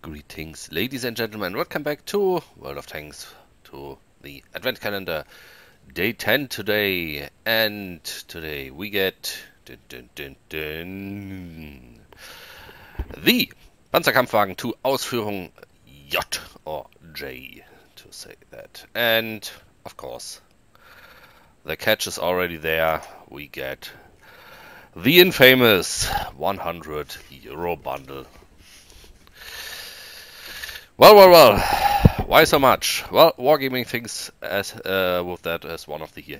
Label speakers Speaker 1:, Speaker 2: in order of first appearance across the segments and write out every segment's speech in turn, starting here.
Speaker 1: Greetings, ladies and gentlemen. Welcome back to World of Tanks, to the Advent Calendar. Day 10 today, and today we get the Panzerkampfwagen 2 Ausführung J or J to say that. And of course, the catch is already there. We get the infamous €100 bundle. Well, why so much? Well, Wargaming thinks as with that as one of the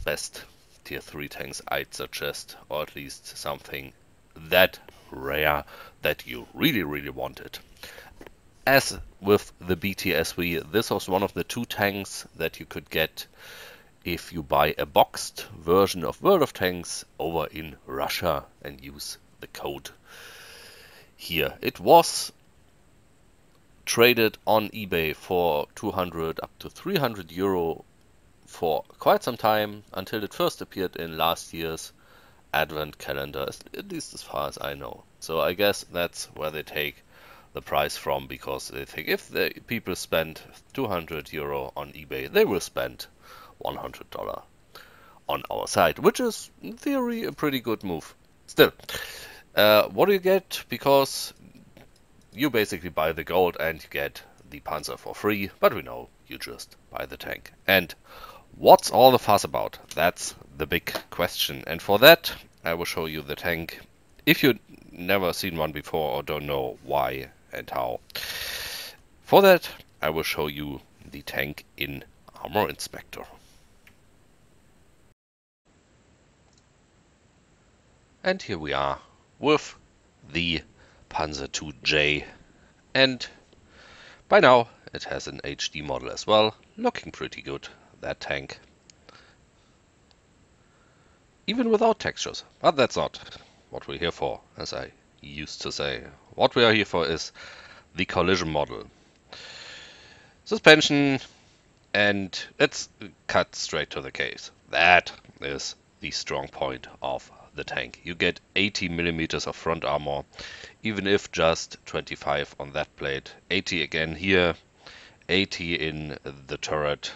Speaker 1: best tier 3 tanks I'd suggest, or at least something that rare that you really wanted. As with the BTSV, this was one of the 2 tanks that you could get if you buy a boxed version of World of Tanks over in Russia and use the code here. It was traded on eBay for 200 up to €300 for quite some time, until it first appeared in last year's Advent Calendar, at least as far as I know. So I guess that's where they take the price from, because they think if the people spend €200 on eBay, they will spend $100 on our site, which is in theory a pretty good move. Still, what do you get? Because you basically buy the gold and you get the Panzer for free, but we know you just buy the tank. And what's all the fuss about? That's the big question. And for that, I will show you the tank. If you've never seen one before or don't know why and how, for that, I will show you the tank in Armor Inspector. And here we are with the Panzer II-J, and by now it has an HD model as well, looking pretty good, that tank. Even without textures, but that's not what we're here for, as I used to say. What we are here for is the collision model. Suspension, and it's cut straight to the case. That is the strong point of the tank. You get 80 millimeters of front armor, even if just 25 on that plate. 80 again here, 80 in the turret,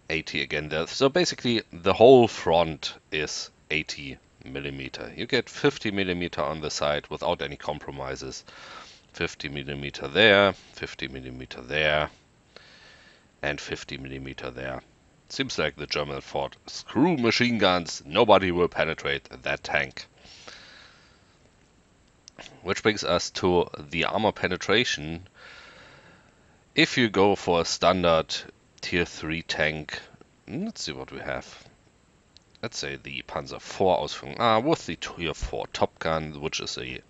Speaker 1: 80 again there. So basically the whole front is 80 millimeter. You get 50 millimeter on the side without any compromises. 50 millimeter there, 50 millimeter there, and 50 millimeter there. Seems like the German thought, screw machine guns, nobody will penetrate that tank. Which brings us to the armor penetration. If you go for a standard tier 3 tank, let's see what we have. Let's say the Panzer IV Ausführung with the tier 4 Top Gun, which is a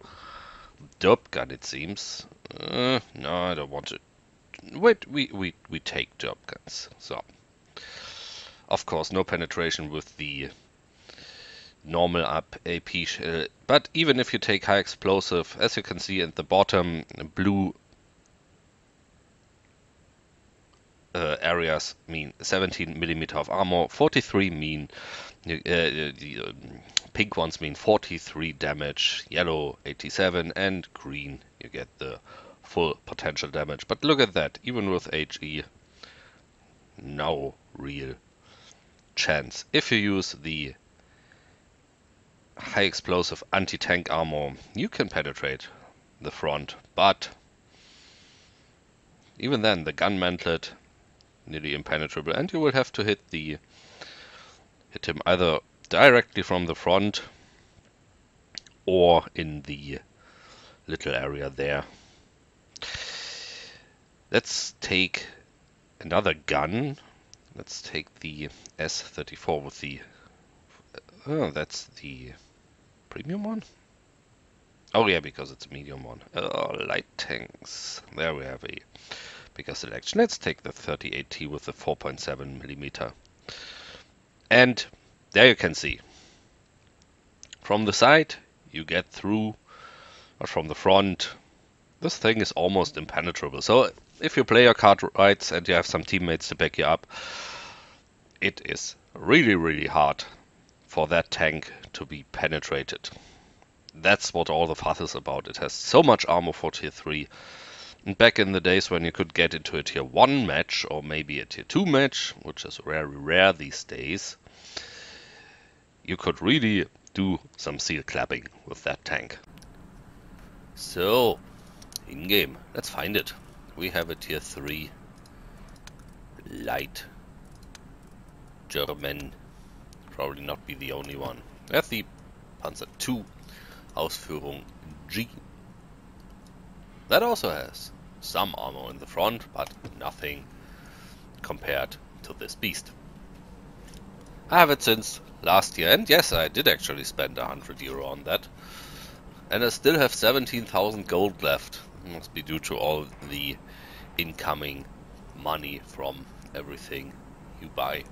Speaker 1: derp gun it seems. No, I don't want it. Wait, we take derp guns. So, of course, no penetration with the normal up AP, but even if you take high explosive, as you can see at the bottom, blue areas mean 17 millimeter of armor, 43 mean pink ones mean 43 damage, yellow 87, and green you get the full potential damage. But look at that, even with HE, no real chance. If you use the high explosive anti-tank armor, you can penetrate the front, but even then the gun mantlet nearly impenetrable, and you will have to hit him either directly from the front or in the little area there. Let's take another gun. Let's take the S34 with the that's the premium one? Oh yeah, because it's a medium one. Light tanks. There we have a bigger selection. Let's take the 38T with the 4.7 millimeter. And there you can see. From the side you get through, but from the front this thing is almost impenetrable. So if you play your card right and you have some teammates to back you up, it is really hard for that tank to be penetrated. That's what all the fuss is about. It has so much armor for tier 3. And back in the days when you could get into a tier 1 match or maybe a tier 2 match, which is very rare these days, you could really do some seal clapping with that tank. So, in game, let's find it. We have a tier 3 light German, probably not be the only one. That's the Panzer II Ausführung G. That also has some armor in the front, but nothing compared to this beast. I have it since last year, and yes, I did actually spend €100 on that. And I still have 17,000 gold left. It must be due to all the incoming money from everything you buy.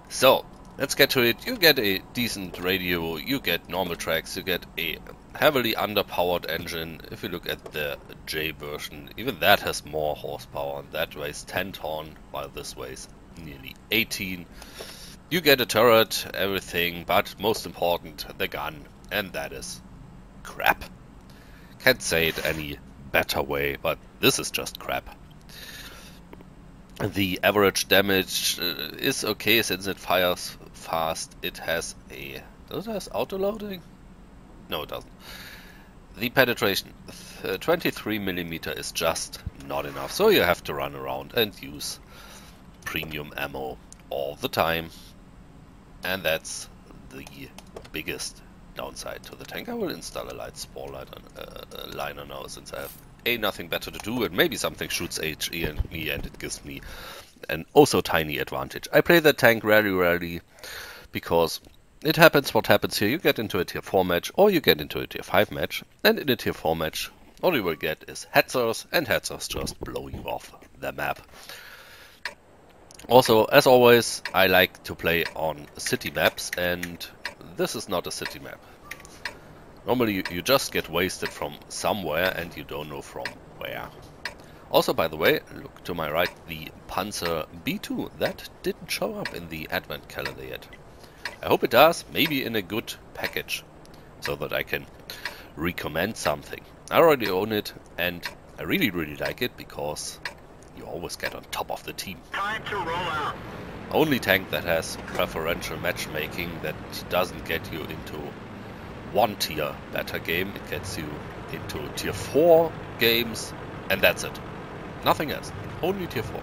Speaker 1: So, let's get to it. You get a decent radio, you get normal tracks, you get a heavily underpowered engine. If you look at the J version, even that has more horsepower, and that weighs 10 ton, while this weighs nearly 18. You get a turret, everything, but most important, the gun, and that is crap. Can't say it any better way, but this is just crap. The average damage is okay since it fires fast. It has a... Does it have auto-loading? No, it doesn't. The penetration, 23mm is just not enough, so you have to run around and use premium ammo all the time. And that's the biggest downside to the tank. I will install a light spore liner now, since I have nothing better to do, and maybe something shoots HE and me, and it gives me an also tiny advantage. I play that tank very rarely, because it happens what happens here. You get into a tier 4 match, or you get into a tier 5 match, and in a tier 4 match, all you will get is headsers, and headsers just blow you off the map. Also, as always, I like to play on city maps, and this is not a city map. Normally you just get wasted from somewhere and you don't know from where. Also, by the way, look to my right, the Panzer B2, that didn't show up in the advent calendar yet. I hope it does, maybe in a good package, so that I can recommend something. I already own it, and I really like it, because you always get on top of the team.
Speaker 2: Time to roll out.
Speaker 1: Only tank that has preferential matchmaking, that doesn't get you into one tier better game. It gets you into tier 4 games, and that's it. Nothing else. Only tier 4.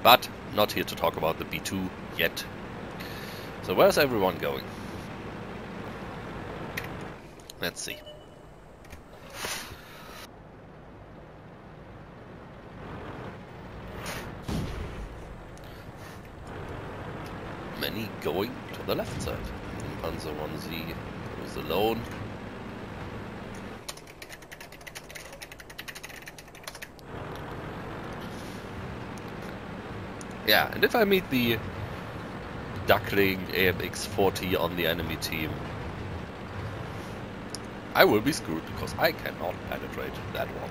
Speaker 1: But not here to talk about the B2 yet. So where's everyone going? Let's see. Many going to the left side. Panzer 1Z is alone. Yeah, and if I meet the Duckling AMX 40 on the enemy team, I will be screwed, because I cannot penetrate that one.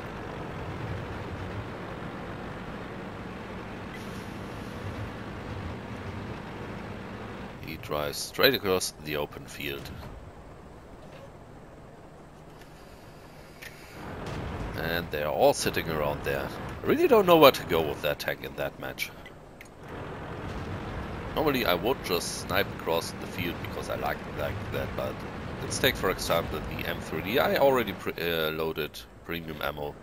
Speaker 1: He drives straight across the open field. And they're all sitting around there. I really don't know where to go with that tank in that match. Normally I would just snipe across the field because I like that, but let's take for example the M3D. I already loaded premium ammo,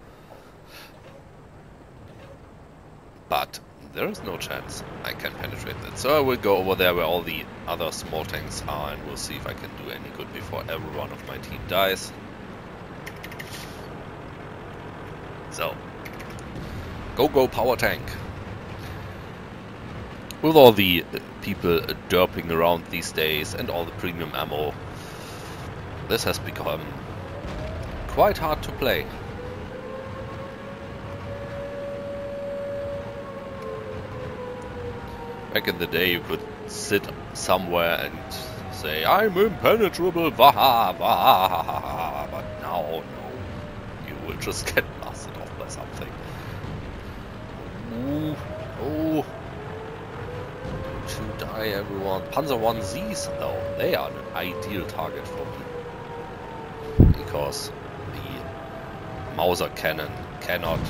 Speaker 1: but there is no chance I can penetrate that. So I will go over there where all the other small tanks are, and we'll see if I can do any good before every one of my team dies. So, go power tank. With all the people derping around these days and all the premium ammo, this has become quite hard to play. Back in the day you could sit somewhere and say, I'm impenetrable, waha, waha, but now, no, you will just get blasted off by something. Ooh, oh. To die, everyone. Panzer 1Zs, though, they are an ideal target for me. because the Mauser cannon cannot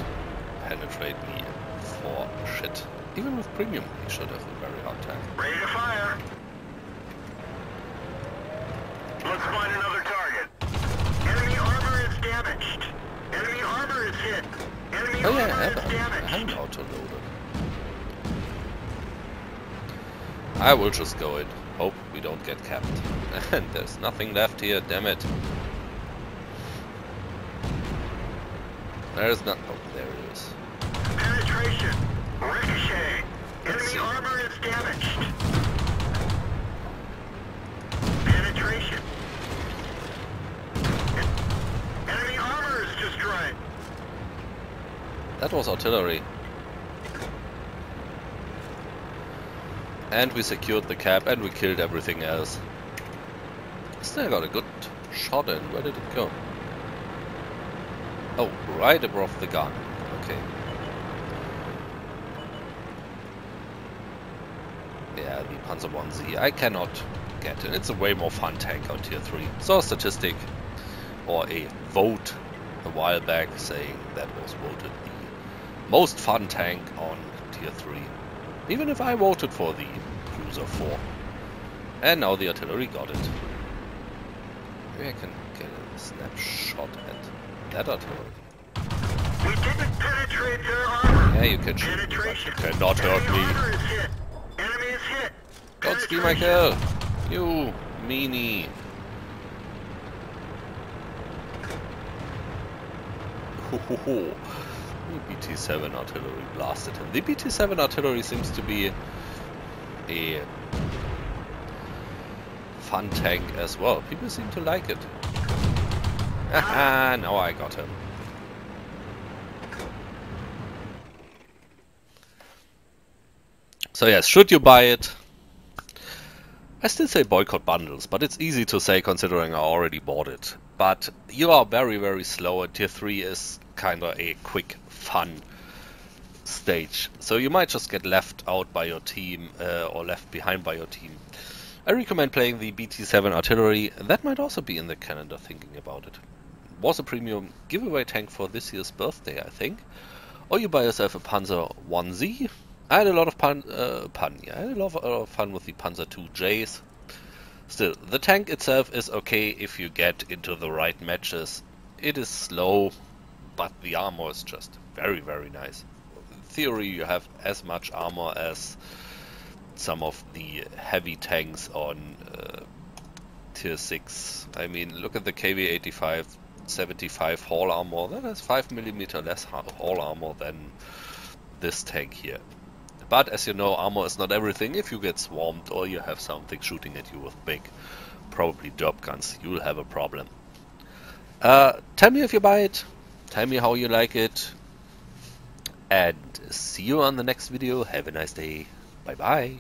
Speaker 1: penetrate me for shit. Even with premium, he should have a very hard time.
Speaker 2: Ready to fire. Let's find another target. Enemy armor is damaged. Enemy armor is hit. Enemy
Speaker 1: Oh yeah,
Speaker 2: armor is
Speaker 1: I
Speaker 2: damaged.
Speaker 1: haven't auto-loaded. I will just go in. Hope we don't get capped. And there's nothing left here, damn it. There's not. Oh, there it is.
Speaker 2: Penetration. Ricochet.
Speaker 1: Let's
Speaker 2: Enemy
Speaker 1: see.
Speaker 2: armor is damaged. Penetration. Enemy armor is destroyed.
Speaker 1: That was artillery. And we secured the cap and we killed everything else. Still got a good shot in. Where did it go? Oh, right above the gun. Okay. Yeah, the Panzer 1Z. I cannot get it. It's a way more fun tank on tier 3. Saw a statistic or a vote a while back saying that was voted the most fun tank on tier 3. Even if I voted for the Cruiser 4. And now the artillery got it. Maybe I can get a snapshot at that artillery.
Speaker 2: We didn't penetrate their armor.
Speaker 1: Yeah, you can shoot me, but you cannot hurt
Speaker 2: Enemy armor
Speaker 1: me.
Speaker 2: is hit. Enemy is hit.
Speaker 1: Don't steal my kill! You meanie! Ho ho ho! The BT-7 artillery blasted him. The BT-7 artillery seems to be a fun tank as well. People seem to like it. Haha, now I got him. So yes, should you buy it? I still say boycott bundles, but it's easy to say considering I already bought it. But you are very, very slow, and tier 3 is kinda a quick, fun stage. So you might just get left out by your team, or left behind by your team. I recommend playing the BT-7 artillery. That might also be in the calendar, thinking about it. Was a premium giveaway tank for this year's birthday, I think. Or you buy yourself a Panzer 1Z. I had a lot of I had a lot of fun with the Panzer 2Js. Still, the tank itself is okay if you get into the right matches. It is slow, but the armor is just very, very nice. In theory, you have as much armor as some of the heavy tanks on tier 6. I mean, look at the KV-85 75 hull armor. That has 5mm less hull armor than this tank here. But as you know, armor is not everything. If you get swarmed or you have something shooting at you with big, probably derp guns, you'll have a problem. Tell me if you buy it. Tell me how you like it. And see you on the next video. Have a nice day. Bye bye.